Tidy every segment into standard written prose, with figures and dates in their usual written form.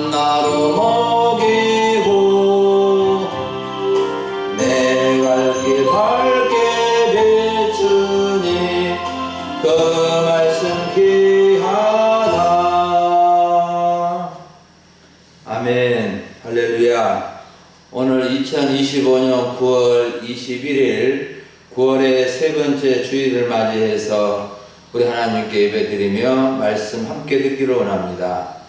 만나로 먹이고 내 갈 길 밝게 비추니 그 말씀 귀하다. 아멘. 할렐루야. 오늘 2025년 9월 21일 9월의 세 번째 주일을 맞이해서 우리 하나님께 예배드리며 말씀 함께 듣기를 원합니다.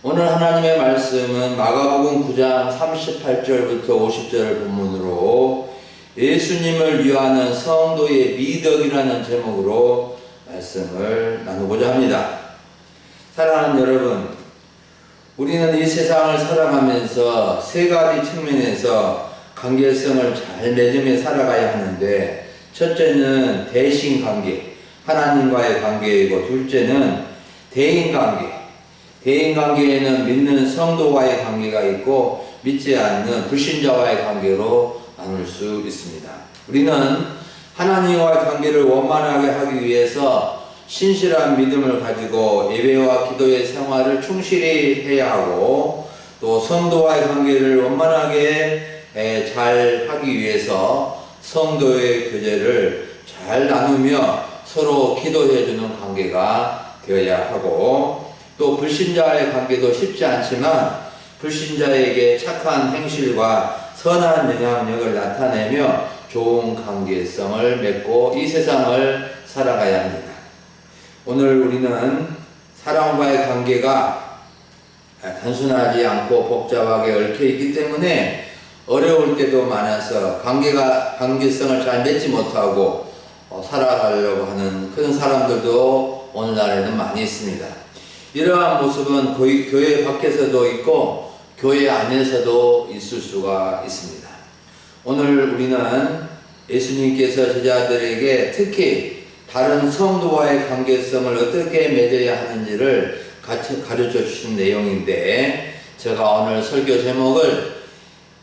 오늘 하나님의 말씀은 마가복음 9장 38절부터 50절 본문으로 예수님을 위하는 성도의 미덕이라는 제목으로 말씀을 나누고자 합니다. 사랑하는 여러분, 우리는 이 세상을 살아가면서 세 가지 측면에서 관계성을 잘 맺으며 살아가야 하는데, 첫째는 대신관계, 하나님과의 관계이고, 둘째는 대인관계. 대인관계에는 믿는 성도와의 관계가 있고 믿지 않는 불신자와의 관계로 나눌 수 있습니다. 우리는 하나님과의 관계를 원만하게 하기 위해서 신실한 믿음을 가지고 예배와 기도의 생활을 충실히 해야 하고, 또 성도와의 관계를 원만하게 잘 하기 위해서 성도의 교제를 잘 나누며 서로 기도해주는 관계가 되어야 하고, 또 불신자와의 관계도 쉽지 않지만 불신자에게 착한 행실과 선한 영향력을 나타내며 좋은 관계성을 맺고 이 세상을 살아가야 합니다. 오늘 우리는 사람과의 관계가 단순하지 않고 복잡하게 얽혀 있기 때문에 어려울 때도 많아서 관계성을 잘 맺지 못하고 살아가려고 하는 그런 사람들도 오늘날에는 많이 있습니다. 이러한 모습은 교회 밖에서도 있고 교회 안에서도 있을 수가 있습니다. 오늘 우리는 예수님께서 제자들에게 특히 다른 성도와의 관계성을 어떻게 맺어야 하는지를 같이 가르쳐 주신 내용인데, 제가 오늘 설교 제목을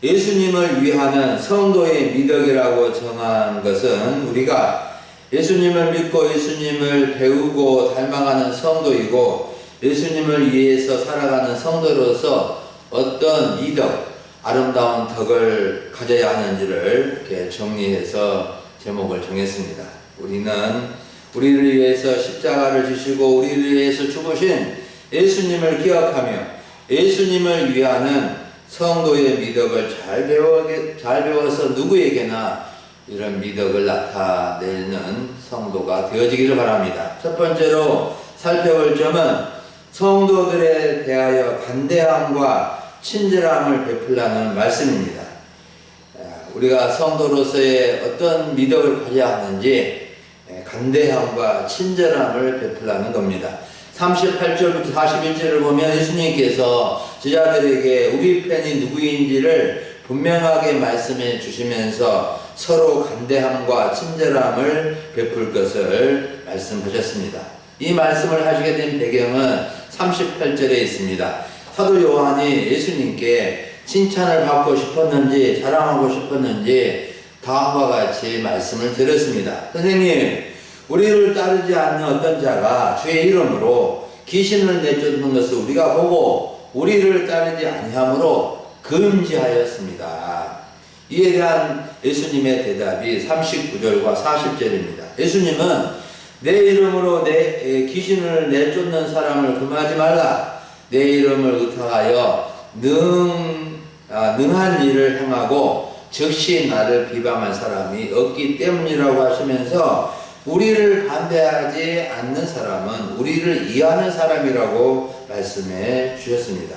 예수님을 위하는 성도의 미덕이라고 정한 것은, 우리가 예수님을 믿고 예수님을 배우고 닮아가는 성도이고 예수님을 위해서 살아가는 성도로서 어떤 미덕, 아름다운 덕을 가져야 하는지를 이렇게 정리해서 제목을 정했습니다. 우리는 우리를 위해서 십자가를 지시고 우리를 위해서 죽으신 예수님을 기억하며 예수님을 위하는 성도의 미덕을 잘 배워서 누구에게나 이런 미덕을 나타내는 성도가 되어지기를 바랍니다. 첫 번째로 살펴볼 점은 성도들에 대하여 간대함과 친절함을 베풀라는 말씀입니다. 우리가 성도로서의 어떤 미덕을 가져야 하는지 간대함과 친절함을 베풀라는 겁니다. 38절부터 41절을 보면 예수님께서 제자들에게 우리 편이 누구인지를 분명하게 말씀해 주시면서 서로 간대함과 친절함을 베풀 것을 말씀하셨습니다. 이 말씀을 하시게 된 배경은 38절에 있습니다. 사도 요한이 예수님께 칭찬을 받고 싶었는지 자랑하고 싶었는지 다음과 같이 말씀을 드렸습니다. 선생님, 우리를 따르지 않는 어떤 자가 주의 이름으로 귀신을 내쫓는 것을 우리가 보고 우리를 따르지 아니함으로 금지하였습니다. 이에 대한 예수님의 대답이 39절과 40절입니다. 예수님은 내 이름으로 귀신을 내쫓는 사람을 금하지 말라. 내 이름을 의탁하여 능한 일을 행하고 즉시 나를 비방한 사람이 없기 때문이라고 하시면서 우리를 반대하지 않는 사람은 우리를 이해하는 사람이라고 말씀해 주셨습니다.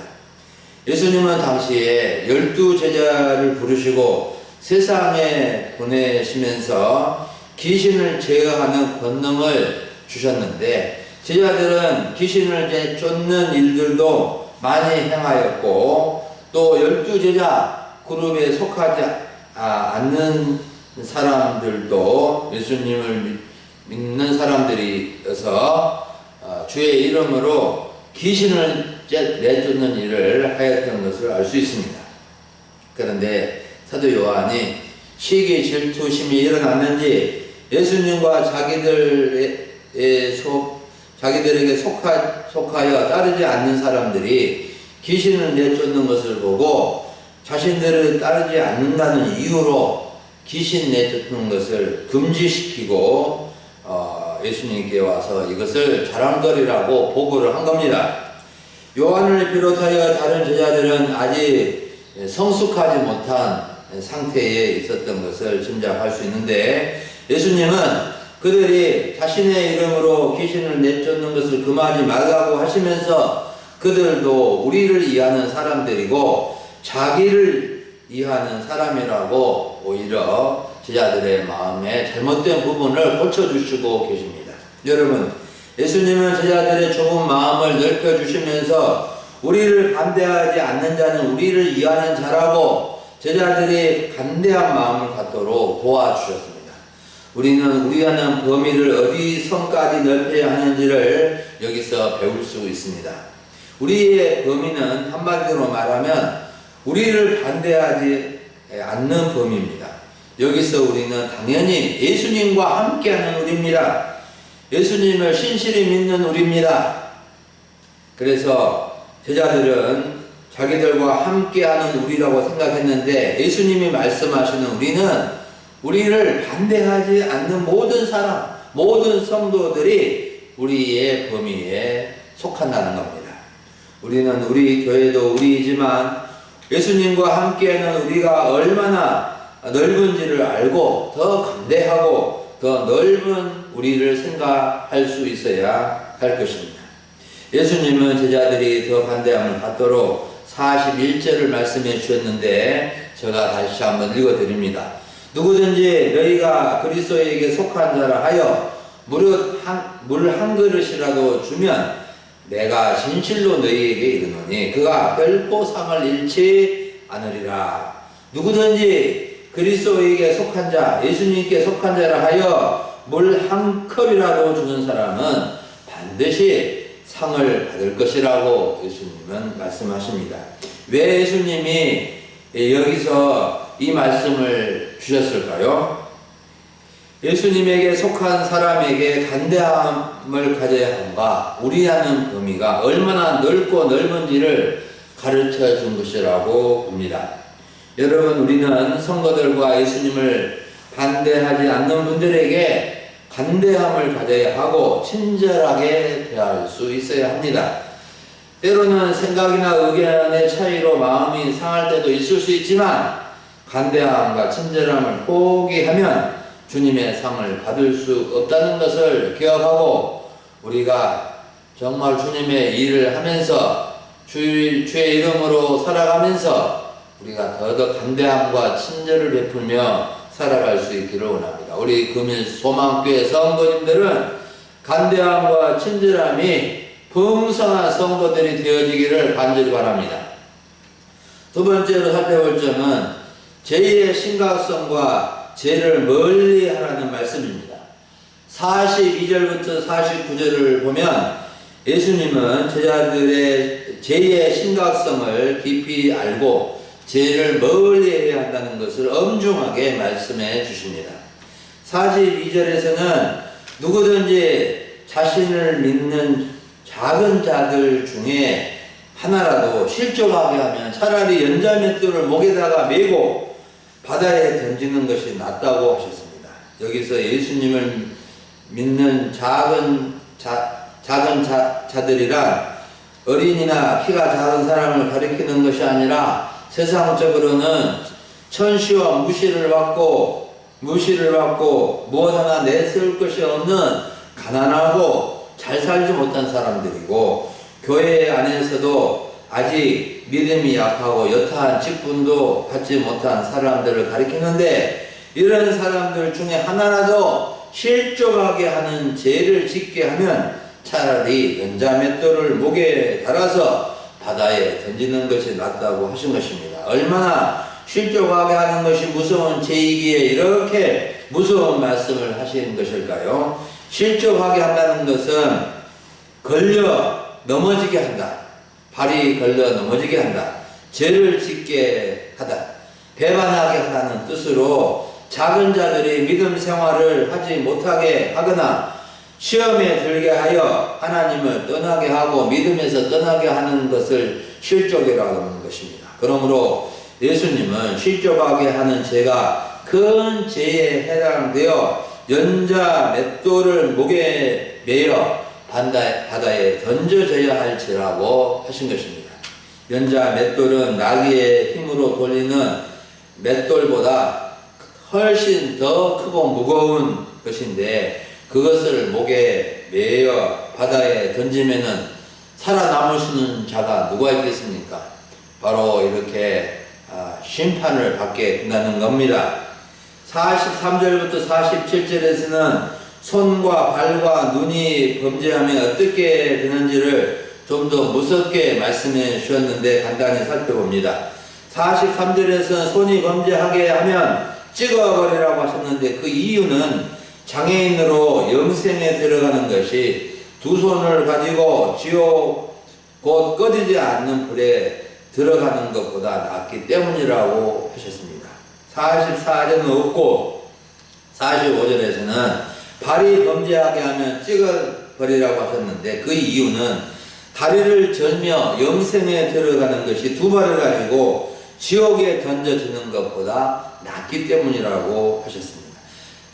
예수님은 당시에 12제자를 부르시고 세상에 보내시면서 귀신을 제어하는 권능을 주셨는데, 제자들은 귀신을 쫓는 일들도 많이 행하였고, 또 12제자 그룹에 속하지 않는 사람들도 예수님을 믿는 사람들이어서 주의 이름으로 귀신을 내쫓는 일을 하였던 것을 알 수 있습니다. 그런데 사도 요한이 시기 질투심이 일어났는지 예수님과 자기들에게 속하여 따르지 않는 사람들이 귀신을 내쫓는 것을 보고 자신들을 따르지 않는다는 이유로 귀신 내쫓는 것을 금지시키고 예수님께 와서 이것을 자랑거리라고 보고를 한 겁니다. 요한을 비롯하여 다른 제자들은 아직 성숙하지 못한 상태에 있었던 것을 짐작할 수 있는데, 예수님은 그들이 자신의 이름으로 귀신을 내쫓는 것을 금하지 말라고 하시면서 그들도 우리를 이해하는 사람들이고 자기를 이해하는 사람이라고 오히려 제자들의 마음에 잘못된 부분을 고쳐주시고 계십니다. 여러분, 예수님은 제자들의 좁은 마음을 넓혀주시면서 우리를 반대하지 않는 자는 우리를 이해하는 자라고 제자들이 간대한 마음을 갖도록 도와주셨습니다. 우리는 우리하는 범위를 어디선까지 넓혀야 하는지를 여기서 배울 수 있습니다. 우리의 범위는 한마디로 말하면 우리를 반대하지 않는 범위입니다. 여기서 우리는 당연히 예수님과 함께하는 우리입니다. 예수님을 신실히 믿는 우리입니다. 그래서 제자들은 자기들과 함께하는 우리라고 생각했는데, 예수님이 말씀하시는 우리는 우리를 반대하지 않는 모든 사람, 모든 성도들이 우리의 범위에 속한다는 겁니다. 우리는 우리 교회도 우리이지만 예수님과 함께하는 우리가 얼마나 넓은지를 알고 더 감대하고 더 넓은 우리를 생각할 수 있어야 할 것입니다. 예수님은 제자들이 더 관대함을 갖도록 41절을 말씀해 주셨는데 제가 다시 한번 읽어드립니다. 누구든지 너희가 그리스도에게 속한 자라 하여 물 한 그릇이라도 주면 내가 진실로 너희에게 이르노니 그가 결코 상을 잃지 않으리라. 누구든지 그리스도에게 속한 자, 예수님께 속한 자라 하여 물 한 컵이라도 주는 사람은 반드시 상을 받을 것이라고 예수님은 말씀하십니다. 왜 예수님이 여기서 이 말씀을 주셨을까요? 예수님에게 속한 사람에게 간대함을 가져야 함과 우리라는 범위가 얼마나 넓고 넓은지를 가르쳐 준 것이라고 봅니다. 여러분, 우리는 성도들과 예수님을 반대하지 않는 분들에게 간대함을 가져야 하고 친절하게 대할 수 있어야 합니다. 때로는 생각이나 의견의 차이로 마음이 상할 때도 있을 수 있지만 간대함과 친절함을 포기하면 주님의 상을 받을 수 없다는 것을 기억하고 우리가 정말 주님의 일을 하면서 주의 이름으로 살아가면서 우리가 더더 간대함과 친절을 베풀며 살아갈 수 있기를 원합니다. 우리 금일 소망교회 성도님들은 간대함과 친절함이 풍성한 성도들이 되어지기를 간절히 바랍니다. 두 번째로 살펴볼 점은 죄의 심각성과 죄를 멀리 하라는 말씀입니다. 42절부터 49절을 보면 예수님은 제자들의 죄의 심각성을 깊이 알고 죄를 멀리 해야 한다는 것을 엄중하게 말씀해 주십니다. 42절에서는 누구든지 자신을 믿는 작은 자들 중에 하나라도 실족하게 하면 차라리 연자맷돌을 목에다가 메고 바다에 던지는 것이 낫다고 하셨습니다. 여기서 예수님을 믿는 작은 자들이란 어린이나 키가 작은 사람을 가리키는 것이 아니라 세상적으로는 천시와 무시를 받고 무엇 하나 내세울 것이 없는 가난하고 잘 살지 못한 사람들이고, 교회 안에서도 아직 믿음이 약하고 여타한 직분도 받지 못한 사람들을 가리키는데, 이런 사람들 중에 하나라도 실족하게 하는 죄를 짓게 하면 차라리 연자맷돌을 목에 달아서 바다에 던지는 것이 낫다고 하신 것입니다. 얼마나 실족하게 하는 것이 무서운 죄이기에 이렇게 무서운 말씀을 하시는 것일까요? 실족하게 한다는 것은 걸려 넘어지게 한다. 발이 걸려 넘어지게 한다. 죄를 짓게 하다. 배반하게 하다는 뜻으로 작은 자들이 믿음 생활을 하지 못하게 하거나 시험에 들게 하여 하나님을 떠나게 하고 믿음에서 떠나게 하는 것을 실족이라고 하는 것입니다. 그러므로 예수님은 실족하게 하는 죄가 큰 죄에 해당되어 연자 맷돌을 목에 매여 바다에 던져져야 할 죄라고 하신 것입니다. 연자 맷돌은 나귀의 힘으로 돌리는 맷돌보다 훨씬 더 크고 무거운 것인데 그것을 목에 매여 바다에 던지면은 살아남을 수 있는 자가 누가 있겠습니까? 바로 이렇게 심판을 받게 된다는 겁니다. 43절부터 47절에서는 손과 발과 눈이 범죄하면 어떻게 되는지를 좀 더 무섭게 말씀해 주셨는데 간단히 살펴봅니다. 43절에서는 손이 범죄하게 하면 찍어버리라고 하셨는데 그 이유는 장애인으로 영생에 들어가는 것이 두 손을 가지고 지옥 곧 꺼지지 않는 불에 들어가는 것보다 낫기 때문이라고 하셨습니다. 44절은 없고 45절에서는 발이 범죄하게 하면 찍어버리라고 하셨는데 그 이유는 다리를 절며 영생에 들어가는 것이 두 발을 가지고 지옥에 던져지는 것보다 낫기 때문이라고 하셨습니다.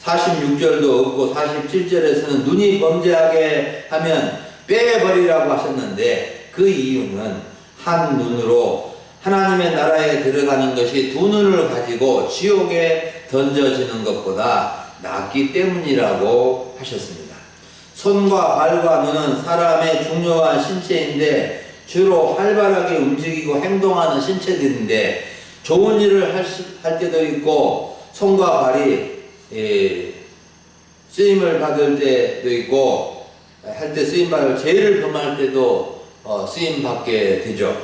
46절도 없고 47절에서는 눈이 범죄하게 하면 빼버리라고 하셨는데 그 이유는 한 눈으로 하나님의 나라에 들어가는 것이 두 눈을 가지고 지옥에 던져지는 것보다 낫기 때문이라고 하셨습니다. 손과 발과 눈은 사람의 중요한 신체인데 주로 활발하게 움직이고 행동하는 신체들인데 좋은 일을 할 때도 있고 손과 발이 쓰임을 받을 때도 있고 할 때 쓰임받을 죄를 범할 때도 쓰임받게 되죠.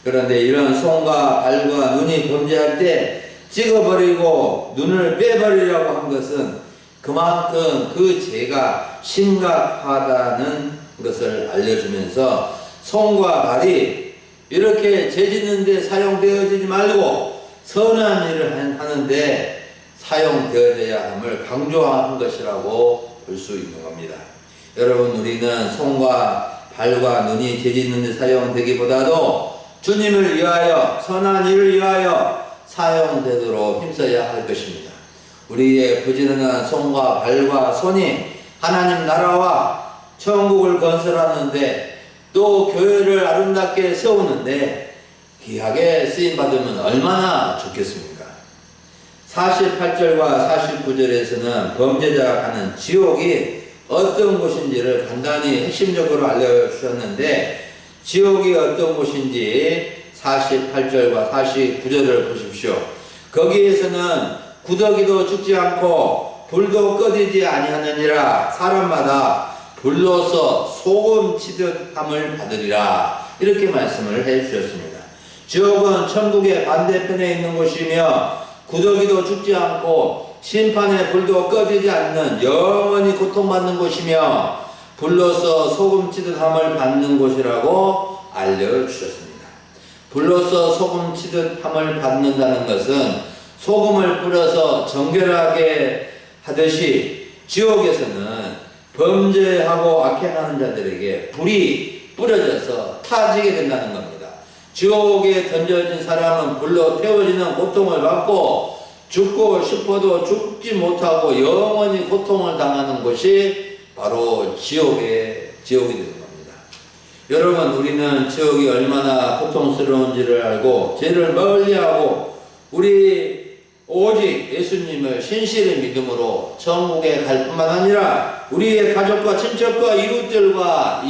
그런데 이런 손과 발과 눈이 범죄할 때 찍어버리고 눈을 빼버리라고 한 것은 그만큼 그 죄가 심각하다는 것을 알려주면서 손과 발이 이렇게 죄 짓는 데 사용되어지지 말고 선한 일을 하는데 사용되어져야 함을 강조한 것이라고 볼 수 있는 겁니다. 여러분, 우리는 손과 발과 눈이 죄 짓는 데 사용되기보다도 주님을 위하여 선한 일을 위하여 사용되도록 힘써야 할 것입니다. 우리의 부지런한 손과 발과 손이 하나님 나라와 천국을 건설하는데 또 교회를 아름답게 세우는데 귀하게 쓰임받으면 얼마나 좋겠습니까? 48절과 49절에서는 범죄자가 가는 지옥이 어떤 곳인지를 간단히 핵심적으로 알려주셨는데 지옥이 어떤 곳인지 48절과 49절을 보십시오. 거기에서는 구더기도 죽지 않고 불도 꺼지지 아니하느니라 사람마다 불로서 소금 치듯 함을 받으리라 이렇게 말씀을 해 주셨습니다. 지옥은 천국의 반대편에 있는 곳이며 구더기도 죽지 않고 심판의 불도 꺼지지 않는 영원히 고통받는 곳이며 불로서 소금 치듯 함을 받는 곳이라고 알려주셨습니다. 불로서 소금 치듯 함을 받는다는 것은 소금을 뿌려서 정결하게 하듯이 지옥에서는 범죄하고 악행하는 자들에게 불이 뿌려져서 타지게 된다는 겁니다. 지옥에 던져진 사람은 불로 태워지는 고통을 받고 죽고 싶어도 죽지 못하고 영원히 고통을 당하는 곳이 바로 지옥이 되는 겁니다. 여러분, 우리는 지옥이 얼마나 고통스러운지를 알고 죄를 멀리하고 우리 오직 예수님을 신실의 믿음으로 천국에 갈 뿐만 아니라 우리의 가족과 친척과 이웃들과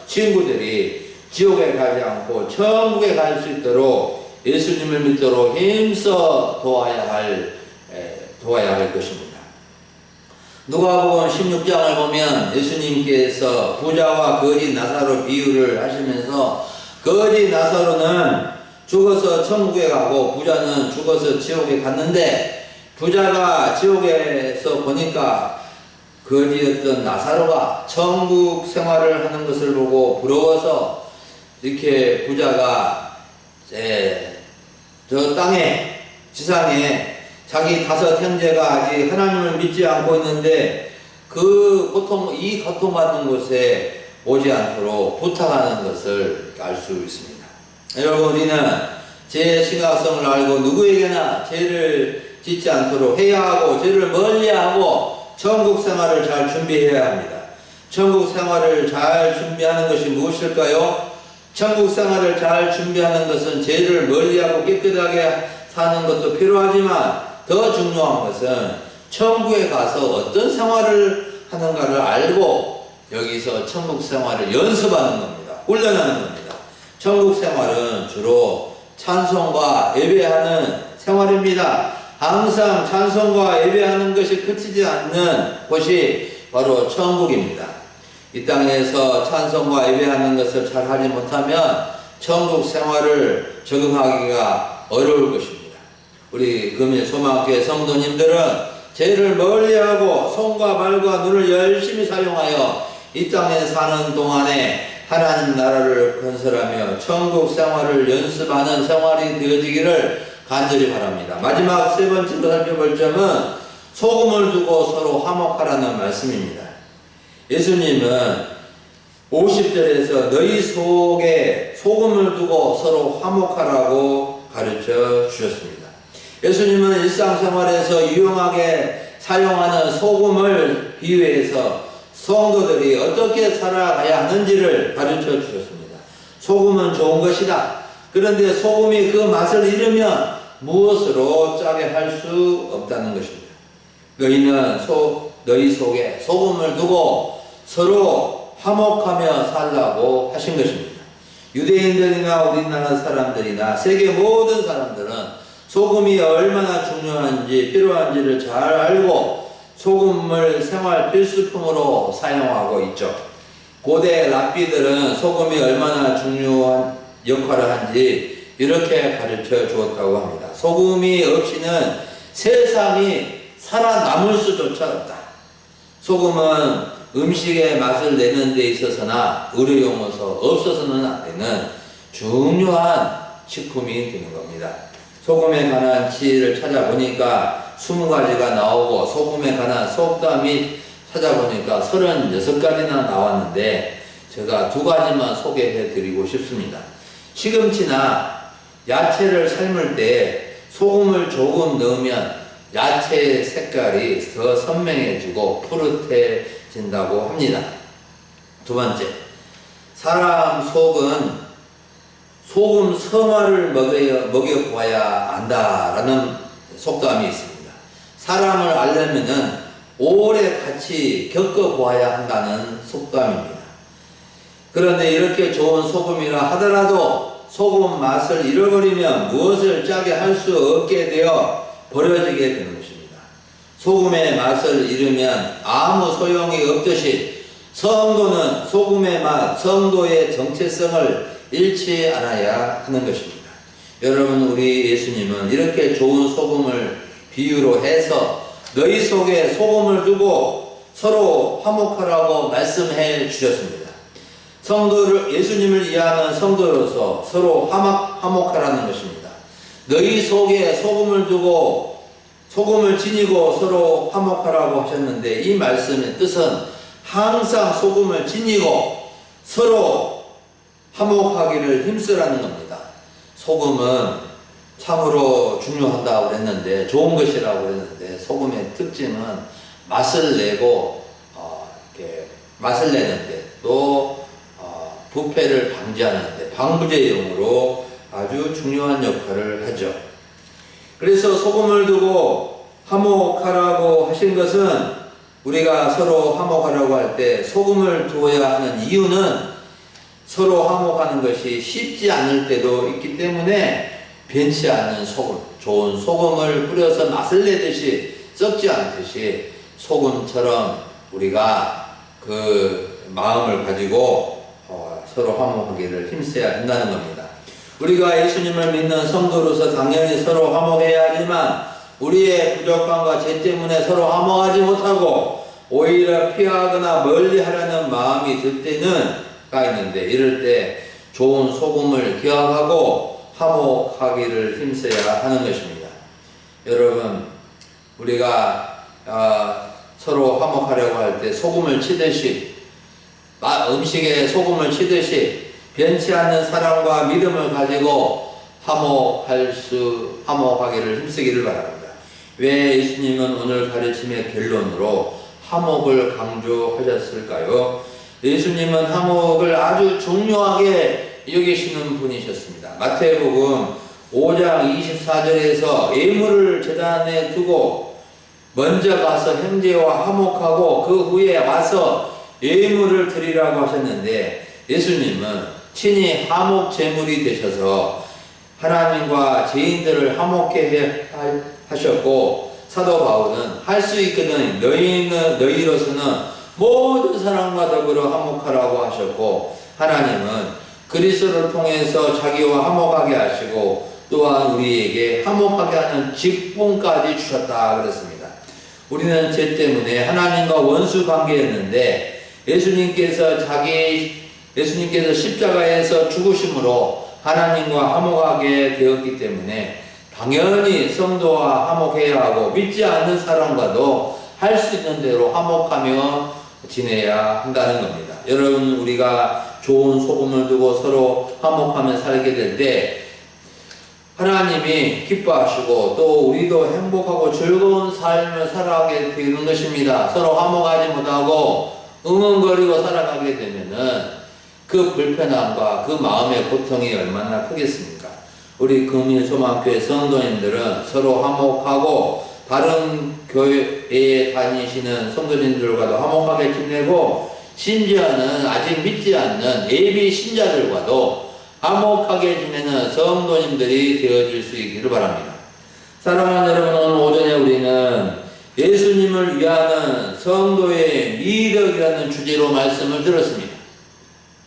친구들이 지옥에 가지 않고 천국에 갈 수 있도록 예수님을 믿도록 힘써 도와야 할 것입니다. 누가복음 16장을 보면 예수님께서 부자와 거지 나사로 비유를 하시면서 거지 나사로는 죽어서 천국에 가고 부자는 죽어서 지옥에 갔는데 부자가 지옥에서 보니까 거지였던 나사로가 천국 생활을 하는 것을 보고 부러워서 이렇게 부자가 저 땅에 지상에 자기 5 형제가 아직 하나님을 믿지 않고 있는데 이 고통받는 곳에 오지 않도록 부탁하는 것을 알 수 있습니다. 여러분, 우리는 죄의 심각성을 알고 누구에게나 죄를 짓지 않도록 해야 하고 죄를 멀리하고 천국 생활을 잘 준비해야 합니다. 천국 생활을 잘 준비하는 것이 무엇일까요? 천국 생활을 잘 준비하는 것은 죄를 멀리하고 깨끗하게 사는 것도 필요하지만 더 중요한 것은 천국에 가서 어떤 생활을 하는가를 알고 여기서 천국 생활을 연습하는 겁니다. 훈련하는 겁니다. 천국 생활은 주로 찬송과 예배하는 생활입니다. 항상 찬송과 예배하는 것이 그치지 않는 곳이 바로 천국입니다. 이 땅에서 찬송과 예배하는 것을 잘 하지 못하면 천국 생활을 적응하기가 어려울 것입니다. 우리 금일 소망교회 성도님들은 죄를 멀리하고 손과 발과 눈을 열심히 사용하여 이 땅에 사는 동안에 하나님 나라를 건설하며 천국 생활을 연습하는 생활이 되어지기를 간절히 바랍니다. 마지막 세 번째로 살펴볼 점은 소금을 두고 서로 화목하라는 말씀입니다. 예수님은 50절에서 너희 속에 소금을 두고 서로 화목하라고 가르쳐 주셨습니다. 예수님은 일상생활에서 유용하게 사용하는 소금을 비유해서 성도들이 어떻게 살아가야 하는지를 가르쳐 주셨습니다. 소금은 좋은 것이다. 그런데 소금이 그 맛을 잃으면 무엇으로 짜게 할 수 없다는 것입니다. 너희 속에 소금을 두고 서로 화목하며 살라고 하신 것입니다. 유대인들이나 우리나라 사람들이나 세계 모든 사람들은 소금이 얼마나 중요한지 필요한지를 잘 알고 소금을 생활 필수품으로 사용하고 있죠. 고대 랍비들은 소금이 얼마나 중요한 역할을 한지 이렇게 가르쳐 주었다고 합니다. 소금이 없이는 세상이 살아남을 수조차 없다. 소금은 음식의 맛을 내는 데 있어서나 의료용어서 없어서는 안 되는 중요한 식품이 되는 겁니다. 소금에 관한 지혜를 찾아보니까 20가지가 나오고 소금에 관한 속담이 찾아보니까 36가지나 나왔는데 제가 2가지만 소개해 드리고 싶습니다. 시금치나 야채를 삶을 때 소금을 조금 넣으면 야채의 색깔이 더 선명해지고 푸릇해진다고 합니다. 2번째, 사람 속은 소금 서말을 먹여보아야 안다라는 속담이 있습니다. 사람을 알려면은 오래 같이 겪어보아야 한다는 속담입니다. 그런데 이렇게 좋은 소금이라 하더라도 소금 맛을 잃어버리면 무엇을 짜게 할 수 없게 되어 버려지게 되는 것입니다. 소금의 맛을 잃으면 아무 소용이 없듯이 성도는 소금의 맛, 성도의 정체성을 잃지 않아야 하는 것입니다. 여러분, 우리 예수님은 이렇게 좋은 소금을 비유로 해서 너희 속에 소금을 두고 서로 화목하라고 말씀해 주셨습니다. 예수님을 이해하는 성도로서 서로 화목하라는 것입니다. 너희 속에 소금을 두고 소금을 지니고 서로 화목하라고 하셨는데 이 말씀의 뜻은 항상 소금을 지니고 서로 화목하기를 힘쓰라는 겁니다. 소금은 참으로 중요하다고 그랬는데 좋은 것이라고 그랬는데 소금의 특징은 맛을 내고 이렇게 맛을 내는데 또 부패를 방지하는데 방부제용으로 아주 중요한 역할을 하죠. 그래서 소금을 두고 화목하라고 하신 것은 우리가 서로 화목하라고 할 때 소금을 두어야 하는 이유는 서로 화목하는 것이 쉽지 않을 때도 있기 때문에 변치 않는 소금, 좋은 소금을 뿌려서 맛을 내듯이 썩지 않듯이 소금처럼 우리가 그 마음을 가지고 서로 화목하기를 힘써야 한다는 겁니다. 우리가 예수님을 믿는 성도로서 당연히 서로 화목해야 하지만 우리의 부족함과 죄 때문에 서로 화목하지 못하고 오히려 피하거나 멀리하려는 마음이 들 때는 있는데 이럴 때 좋은 소금을 기억하고 화목하기를 힘써야 하는 것입니다. 여러분, 우리가 서로 화목하려고 할 때 소금을 치듯이 음식에 소금을 치듯이 변치 않는 사랑과 믿음을 가지고 화목하기를 힘쓰기를 바랍니다. 왜 예수님은 오늘 가르침의 결론으로 화목을 강조하셨을까요? 예수님은 화목을 아주 중요하게 여기시는 분이셨습니다. 마태복음 5장 24절에서 예물을 제단에 두고 먼저 가서 형제와 화목하고 그 후에 와서 예물을 드리라고 하셨는데, 예수님은 친히 화목 제물이 되셔서 하나님과 죄인들을 화목케 하셨고, 사도 바울은 할 수 있거든 너희로서는 모든 사람과 더불어 화목하라고 하셨고, 하나님은 그리스도를 통해서 자기와 화목하게 하시고 또한 우리에게 화목하게 하는 직분까지 주셨다 그랬습니다. 우리는 죄 때문에 하나님과 원수 관계였는데 예수님께서 십자가에서 죽으심으로 하나님과 화목하게 되었기 때문에 당연히 성도와 화목해야 하고 믿지 않는 사람과도 할 수 있는 대로 화목하며 지내야 한다는 겁니다. 여러분, 우리가 좋은 소금을 두고 서로 화목하며 살게 될 때 하나님이 기뻐하시고 또 우리도 행복하고 즐거운 삶을 살아가게 되는 것입니다. 서로 화목하지 못하고 응응거리고 살아가게 되면은 그 불편함과 그 마음의 고통이 얼마나 크겠습니까? 우리 금일소망교회 성도님들은 서로 화목하고 다른 교회에 다니시는 성도님들과도 화목하게 지내고, 심지어는 아직 믿지 않는 예비 신자들과도 화목하게 지내는 성도님들이 되어질 수 있기를 바랍니다. 사랑하는 여러분, 오늘 오전에 우리는 예수님을 위하는 성도의 미덕이라는 주제로 말씀을 들었습니다.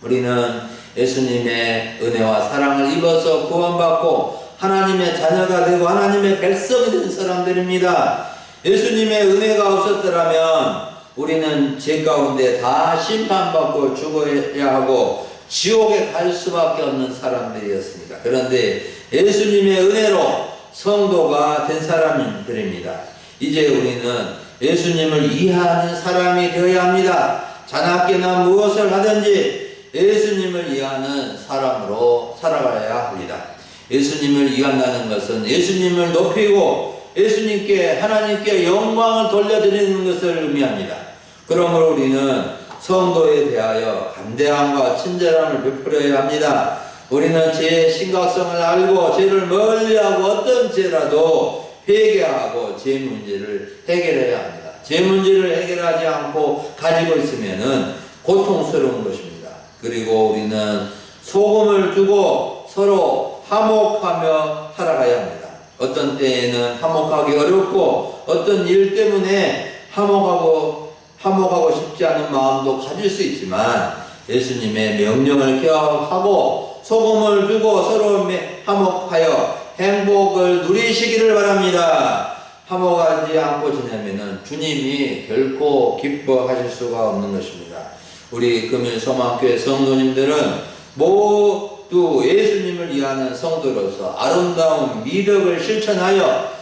우리는 예수님의 은혜와 사랑을 입어서 구원받고 하나님의 자녀가 되고 하나님의 백성이 된 사람들입니다. 예수님의 은혜가 없었더라면 우리는 죄 가운데 다 심판받고 죽어야 하고 지옥에 갈 수밖에 없는 사람들이었습니다. 그런데 예수님의 은혜로 성도가 된 사람들입니다. 이제 우리는 예수님을 이해하는 사람이 되어야 합니다. 자나깨나 무엇을 하든지 예수님을 이해하는 사람으로 살아가야 합니다. 예수님을 이해한다는 것은 예수님을 높이고 예수님께, 하나님께 영광을 돌려드리는 것을 의미합니다. 그러므로 우리는 성도에 대하여 담대함과 친절함을 베풀어야 합니다. 우리는 죄의 심각성을 알고 죄를 멀리하고 어떤 죄라도 회개하고 죄 문제를 해결해야 합니다. 죄 문제를 해결하지 않고 가지고 있으면은 고통스러운 것입니다. 그리고 우리는 소금을 두고 서로 화목하며 살아가야 합니다. 어떤 때에는 화목하기 어렵고 어떤 일 때문에 화목하고 싶지 않은 마음도 가질 수 있지만 예수님의 명령을 기억하고 소금을 두고 서로 화목하여 행복을 누리시기를 바랍니다. 화목하지 않고 지내면 주님이 결코 기뻐하실 수가 없는 것입니다. 우리 금일소망교회 성도님들은 모두 예수님을 이해하는 성도로서 아름다운 미덕을 실천하여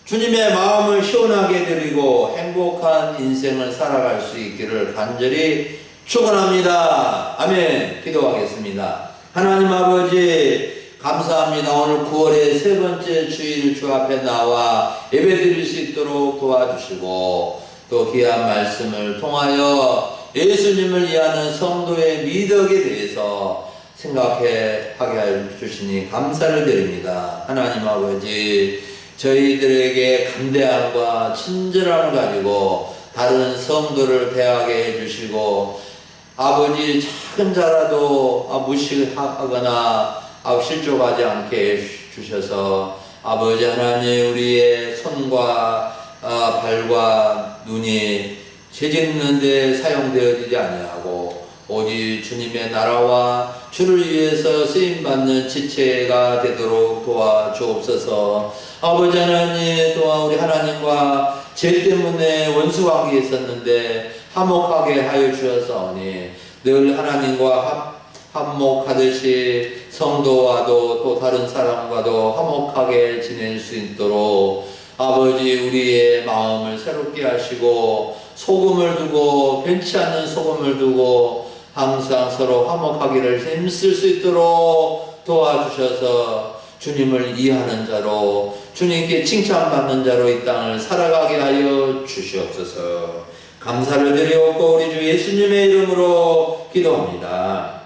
주님의 마음을 시원하게 드리고 행복한 인생을 살아갈 수 있기를 간절히 축원합니다. 아멘. 기도하겠습니다. 하나님 아버지, 감사합니다. 오늘 9월의 세 번째 주일 주 앞에 나와 예배드릴 수 있도록 도와주시고 또 귀한 말씀을 통하여 예수님을 이해하는 성도의 미덕에 대해서 생각하게 해주시니 감사를 드립니다. 하나님 아버지, 저희들에게 감대함과 친절함을 가지고 다른 성도를 대하게 해주시고 아버지, 작은 자라도 무시하거나 실족하지 않게 해주셔서 아버지 하나님, 우리의 손과 발과 눈이 죄 짓는 데 사용되어지지 아니하고 오직 주님의 나라와 주를 위해서 쓰임받는 지체가 되도록 도와주옵소서. 아버지 하나님, 또한 우리 하나님과 죄 때문에 원수관계에 있었는데 화목하게 하여 주셨사오니 늘 하나님과 화목하듯이 성도와도 또 다른 사람과도 화목하게 지낼 수 있도록 아버지, 우리의 마음을 새롭게 하시고 소금을 두고 변치 않는 소금을 두고 항상 서로 화목하기를 힘쓸 수 있도록 도와주셔서 주님을 이해하는 자로 주님께 칭찬받는 자로 이 땅을 살아가게 하여 주시옵소서. 감사를 드리옵고 우리 주 예수님의 이름으로 기도합니다.